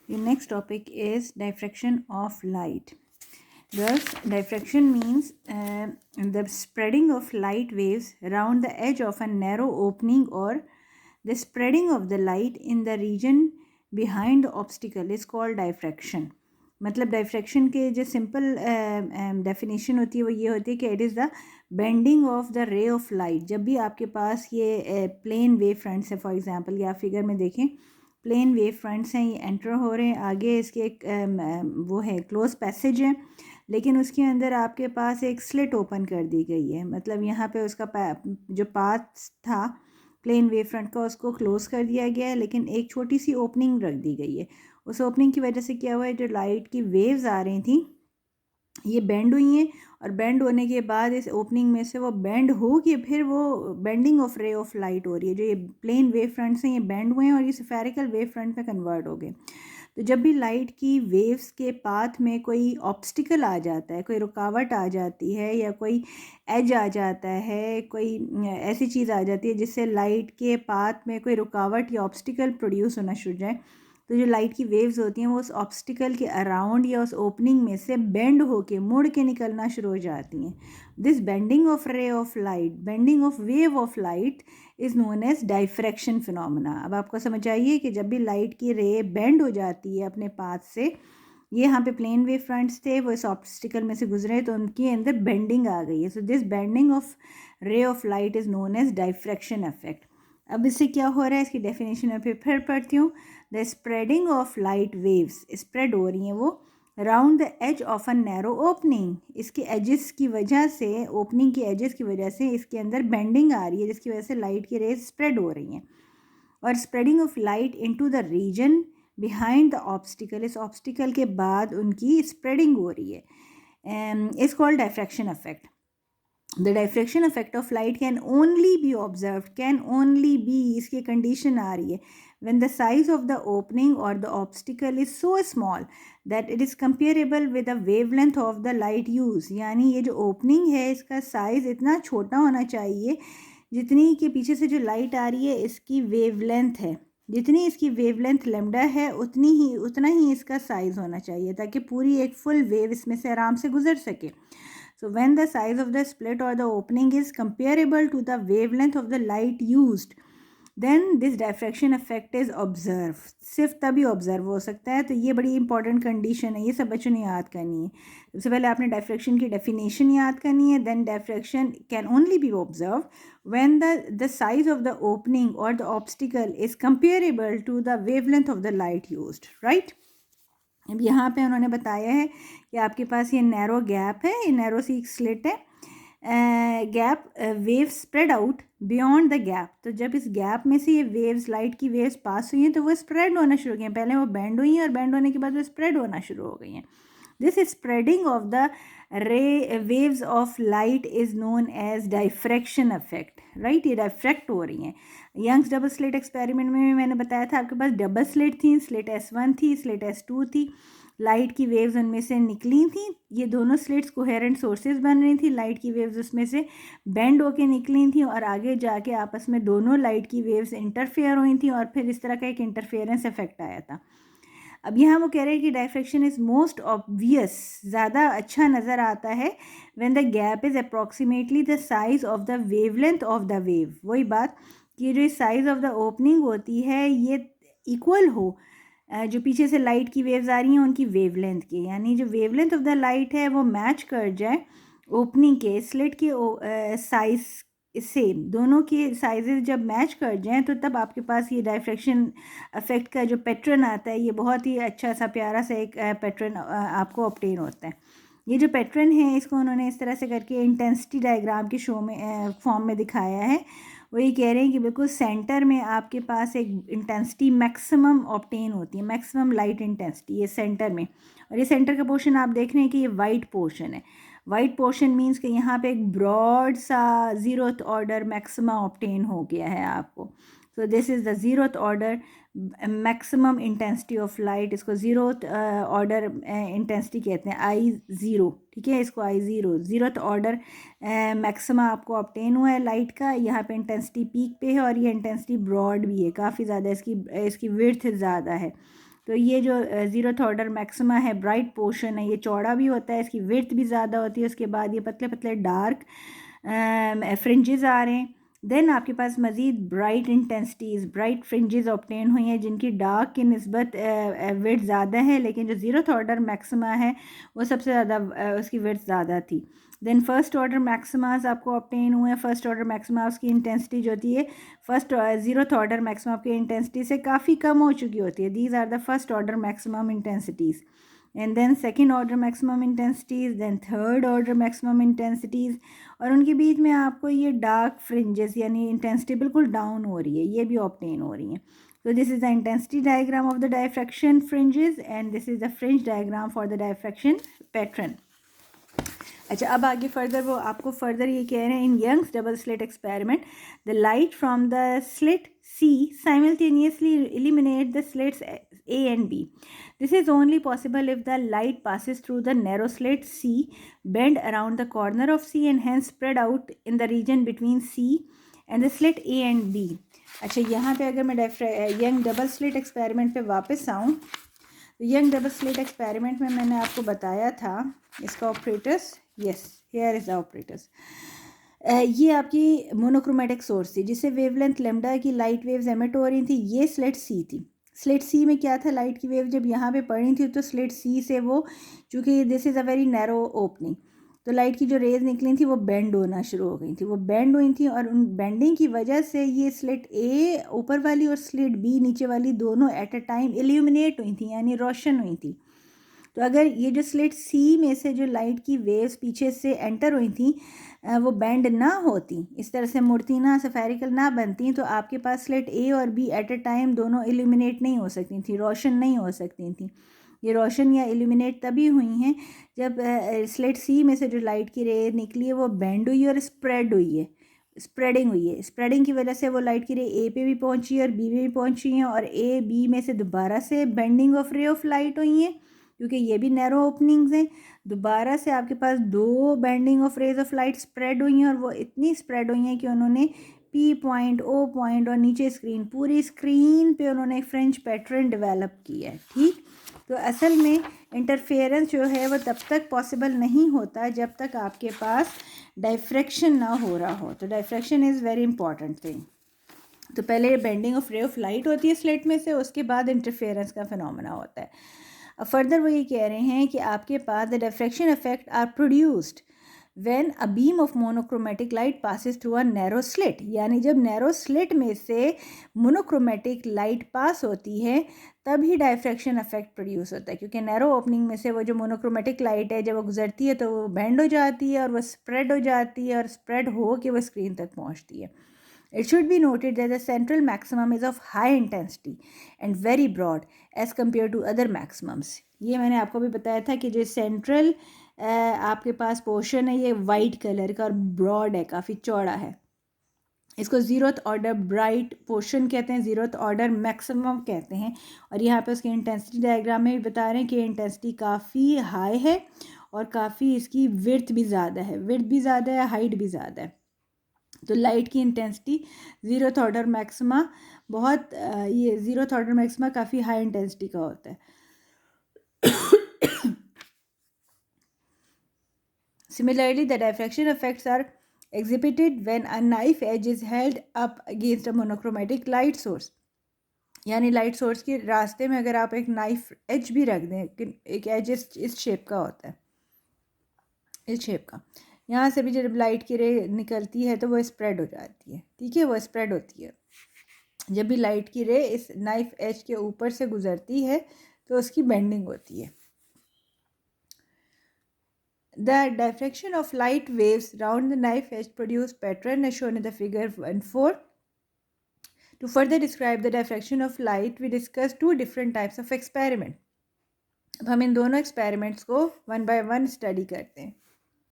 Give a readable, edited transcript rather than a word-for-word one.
The next topic is diffraction of light. Thus, diffraction means the spreading of light waves around the edge of a narrow opening, or the spreading of the light in the region behind the obstacle is called diffraction. मतलब diffraction के जो simple definition होती है वो ये होती है कि it is the bending of the रे ऑफ लाइट. जब भी आपके पास ये प्लेन वेव फ्रंट्स है, फॉर एग्जांपल या फिगर में देखें, प्लेन वेव फ्रंट्स हैं, ये एंटर हो रहे हैं, आगे इसके एक वो है क्लोज पैसेज है, लेकिन उसके अंदर आपके पास एक स्लिट ओपन कर दी गई है. मतलब यहाँ पे उसका जो पाथ था प्लेन वेव फ्रंट का उसको क्लोज कर दिया गया है, लेकिन एक छोटी सी ओपनिंग रख दी गई है. उस ओपनिंग की वजह से क्या हुआ है, जो लाइट की वेव्स आ रही थी ये बेंड हुई हैं, और बेंड होने के बाद इस ओपनिंग में से वो बेंड हो के फिर वो bending of ray of light हो रही है. जो ये प्लेन वेव फ्रंट्स हैं ये बेंड हुए हैं और ये स्फेरिकल वेव फ्रंट में कन्वर्ट हो गए. तो जब भी लाइट की वेव्स के पाथ में कोई ऑब्स्टिकल आ जाता है, कोई रुकावट आ जाती है, या कोई एज आ जाता है, कोई ऐसी चीज़ आ जाती है जिससे लाइट के पाथ में कोई रुकावट या ऑब्स्टिकल प्रोड्यूस होना शुरू जाए, तो जो लाइट की वेव्स होती हैं वो उस ऑब्स्टिकल के अराउंड या उस ओपनिंग में से बेंड होके मुड़ के निकलना शुरू हो जाती हैं. This bending of ray of light, bending of wave of light is known as diffraction phenomena. अब आपको समझ आइए कि जब भी लाइट की रे बेंड हो जाती है अपने पाथ से, ये यहाँ पे प्लेन वेव फ्रंट्स थे, वो इस ऑब्स्टिकल में से गुजरे तो उनके अंदर बेंडिंग आ गई है. So this bending of ray of light is known as diffraction effect. अब इससे क्या हो रहा है, इसकी डेफिनेशन में फिर पढ़ती हूँ. The spreading of light waves, spread हो रही हैं वो round the edge of a narrow opening. इसके एजेस की वजह से, ओपनिंग की एजेस की वजह से इसके अंदर बेंडिंग आ रही है, जिसकी वजह से लाइट की रेज स्प्रेड हो रही हैं. और spreading of light into the region behind the obstacle, इस ऑब्स्टिकल के बाद उनकी स्प्रेडिंग हो रही है, is called diffraction effect. The diffraction effect of light can only be observed, can only be, इसकी कंडीशन आ रही है, when the size of the opening or the obstacle is so small that it is comparable with the wavelength of the light used. यानी ये जो opening है इसका size इतना छोटा होना चाहिए जितनी के पीछे से जो लाइट आ रही है इसकी वेवलेंथ है, जितनी इसकी वेवलेंथ लेमडा है उतना ही इसका साइज़ होना चाहिए, ताकि पूरी एक फुल वेव इसमें से आराम से गुजर सके. So when the size of the split or the opening is comparable to the wavelength of the light used, then this diffraction effect is observed. सिर्फ तभी ऑब्जर्व हो सकता है. तो ये बड़ी इंपॉर्टेंट कंडीशन है, ये सब बच्चों ने याद करनी है. सबसे पहले आपने डायफ्रैक्शन की डेफिनेशन याद करनी है. Then diffraction can only be observe when the size of the opening or the obstacle is comparable to the wavelength of the light used, right? अब यहाँ पे उन्होंने बताया है कि आपके पास ये नैरो गैप है, ये नैरो सी स्लिट है, gap wave spread out beyond the gap. तो जब इस गैप में से ये वेव्स, लाइट की वेव्स पास हुई हैं तो वो स्प्रेड होना शुरू हो गई हैं. पहले वो बेंड हुई हैं और बेंड होने के बाद वो स्प्रेड होना शुरू हो गई हैं. This spreading of the ray waves of light is known as diffraction effect, right. ये डाइफ्रैक्ट हो रही हैं. यंग्स डबल स्लिट एक्सपेरिमेंट में भी मैंने बताया था, आपके पास डबल स्लिट थी, स्लिट S1 थी, स्लिट S2 थी. लाइट की वेव्स उनमें से निकली थी. ये दोनों स्लिट्स कोहेरेंट सोर्सेज बन रही थी. लाइट की वेव्स उसमें से बेंड होके निकली थी और आगे जाके आपस में दोनों लाइट की वेव्स इंटरफेयर हुई थी और फिर इस तरह का एक इंटरफेरेंस इफेक्ट आया था. अब यहाँ वो कह रहे हैं कि डायफ्रैक्शन इज़ मोस्ट ऑब्वियस, ज़्यादा अच्छा नज़र आता है when the gap is approximately the size of the wavelength of the wave. वही बात कि जो साइज़ ऑफ द ओपनिंग होती है ये इक्वल हो जो पीछे से लाइट की वेव्स आ रही हैं उनकी वेवलेंथ की, यानी जो वेवलेंथ ऑफ द लाइट है वो मैच कर जाए ओपनिंग के स्लिट के साइज़ से. दोनों के साइजेस जब मैच कर जाएं तो तब आपके पास ये डायफ्रैक्शन इफेक्ट का जो पैटर्न आता है ये बहुत ही अच्छा सा प्यारा सा एक पैटर्न आपको ऑब्टेन होता है. ये जो पैटर्न है इसको उन्होंने इस तरह से करके इंटेंसिटी डायग्राम के शो में फॉर्म में दिखाया है. वो ये कह रहे हैं कि बिल्कुल सेंटर में आपके पास एक इंटेंसिटी मैक्सिमम ऑब्टेन होती है, मैक्सिमम लाइट इंटेंसिटी ये सेंटर में. और ये सेंटर का पोर्शन आप देख रहे हैं कि ये वाइट पोर्शन है. वाइट पोर्शन मीन्स कि यहाँ पे एक ब्रॉड सा ज़ीरोथ ऑर्डर मैक्सिमा ऑब्टेन हो गया है आपको. So this is the zeroth order maximum intensity of light. इसको ज़ीरोथ ऑर्डर इंटेंसिटी कहते हैं, I0, ठीक है. इसको I0 ज़ीरोथ ऑर्डर मैक्सिमा आपको ऑब्टेन हुआ है लाइट का. यहाँ पे इंटेंसिटी पीक पे है और ये इंटेंसिटी ब्रॉड भी है, काफ़ी ज़्यादा इसकी विड्थ ज़्यादा है. तो ये जो ज़ीरोथ ऑर्डर मैक्सिमा है, ब्राइट पोर्शन है, ये चौड़ा भी होता है, इसकी विड्थ भी ज़्यादा होती है। उसके बाद ये पतले पतले डार्क फ्रिंजेस आ रहे हैं। देन आपके पास मज़ीद bright intensities, bright fringes obtain हुई हैं जिनकी डार्क की निस्बत विड्थ ज़्यादा है, लेकिन जो ज़ीरोथ ऑर्डर मैक्सिमा है वो सबसे ज़्यादा उसकी विड्थ ज़्यादा थी। देन फर्स्ट ऑर्डर मैक्सिमास आपको ऑब्टेन हुए हैं। फर्स्ट ऑर्डर मैक्सिमास की इंटेंसिटी जो होती है फर्स्ट ज़ीरोथ ऑर्डर मैक्सिमम की इंटेंसिटी से काफ़ी कम हो चुकी होती है। These are the first order maximum intensities, and then second order maximum intensities, then third order maximum intensities, और उनके बीच में आपको ये डार्क फ्रिंजेस यानी इंटेंसिटी बिल्कुल डाउन हो रही है, ये भी ऑब्टेन हो रही हैं। So this is the intensity diagram of the diffraction fringes and this is the fringe diagram for the diffraction pattern. अच्छा, अब आगे फर्दर वो आपको फर्दर ये कह रहे हैं, in Young's double slit experiment the light from the slit C simultaneously illuminate the slits A and B. This is only possible if the light passes through the narrow slit C, bend around the corner of C and hence spread out in the region between C and the slit A and B. अच्छा, यहाँ पे अगर मैं young double slit experiment पे वापस आऊँ तो young double slit experiment में मैंने आपको बताया था इसका operators, yes here is the operators. ये आपकी मोनोक्रोमेटिक सोर्स थी जिससे वेवलेंथ लेमडा की लाइट वेव्स एमिट हो रही थी। ये स्लिट सी थी। स्लिट सी में क्या था, लाइट की वेव जब यहाँ पे पड़ी थी तो स्लिट सी से वो, चूँकि this is a very narrow opening, तो लाइट की जो रेज निकली थी वो बेंड होना शुरू हो गई थी, वो बेंड हुई थी, और उन बेंडिंग की वजह से ये स्लिट ए ऊपर वाली और स्लिट बी नीचे वाली दोनों एट अ टाइम इल्यूमिनेट हुई थी यानी रोशन हुई थी। तो अगर ये जो स्लिट सी में से जो लाइट की वेव्स पीछे से एंटर हुई थी वो बेंड ना होती, इस तरह से मुड़ती ना, स्फेरिकल ना बनती, तो आपके पास स्लिट ए और बी एट अ टाइम दोनों इल्यूमिनेट नहीं हो सकती थी, रोशन नहीं हो सकती थी। ये रोशन या इल्यूमिनेट तभी हुई हैं जब स्लिट सी में से जो लाइट की रे निकली है वो बेंड हुई और स्प्रेड हुई है, स्प्रेडिंग हुई है। स्प्रेडिंग की वजह से वो लाइट की रे ए पे भी पहुंची है और बी में भी पहुंची हैं, और ए बी में से दोबारा से bending of ray of light हुई हैं क्योंकि ये भी नैरो ओपनिंग्स हैं। दोबारा से आपके पास दो bending of rays of light spread हुई हैं, और वो इतनी स्प्रेड हुई हैं कि उन्होंने पी पॉइंट, ओ पॉइंट और नीचे स्क्रीन, पूरी स्क्रीन पे उन्होंने एक फ्रिंज पैटर्न डेवलप किया है। ठीक, तो असल में इंटरफेरेंस जो है वो तब तक पॉसिबल नहीं होता जब तक आपके पास डाइफ्रैक्शन ना हो रहा हो। तो diffraction is very important thing. तो पहले bending of ray of light होती है स्लिट में से, उसके बाद इंटरफेरेंस का फिनोमेना होता है। अब फर्दर वो ये कह रहे हैं कि आपके पास the diffraction effect are produced when a beam of monochromatic light passes through a narrow slit, यानी जब नैरो स्लिट में से मोनोक्रोमेटिक लाइट पास होती है तभी डाइफ्रैक्शन इफेक्ट प्रोड्यूस होता है, क्योंकि नैरो ओपनिंग में से वो जो मोनोक्रोमेटिक लाइट है जब वो गुजरती है तो वो बेंड हो जाती है और वो स्प्रेड हो जाती है, और स्प्रेड हो के वो स्क्रीन तक पहुँचती है। It should be noted that the central maximum is of high intensity and very broad as compared to other maximums. ये मैंने आपको भी बताया था कि जो सेंट्रल आपके पास पोर्शन है ये वाइट कलर का और ब्रॉड है, काफ़ी चौड़ा है। इसको ज़ीरोथ ऑर्डर ब्राइट पोर्शन कहते हैं, ज़ीरोथ ऑर्डर मैक्सिमम कहते हैं। और यहाँ पे उसके इंटेंसिटी डायग्राम में भी बता रहे हैं कि इंटेंसिटी काफ़ी हाई है और काफ़ी इसकी विड्थ भी ज़्यादा है, विड्थ भी ज़्यादा है, हाइट भी ज़्यादा है। तो लाइट की इंटेंसिटी ज़ीरोथ ऑर्डर मैक्सिमा बहुत ये ज़ीरोथ ऑर्डर मैक्सिमा काफ़ी हाई इंटेंसिटी का होता है। Similarly, the diffraction effects are exhibited when a knife edge is held up against a monochromatic light source. यानी लाइट सोर्स के रास्ते में अगर आप एक नाइफ एज भी रख दें, एक एज इस शेप का होता है, इस शेप का, यहाँ से भी जब लाइट की रे निकलती है तो वो स्प्रेड हो जाती है। ठीक है, वो स्प्रेड होती है। जब भी लाइट की रे इस नाइफ एज के ऊपर से गुजरती है तो उसकी बेंडिंग होती है। The diffraction of light waves round the knife edge produce pattern as shown in the figure 1.4. To further describe the diffraction of light, we discuss two different types of experiment. अब हम इन दोनों experiments को one by one study करते हैं।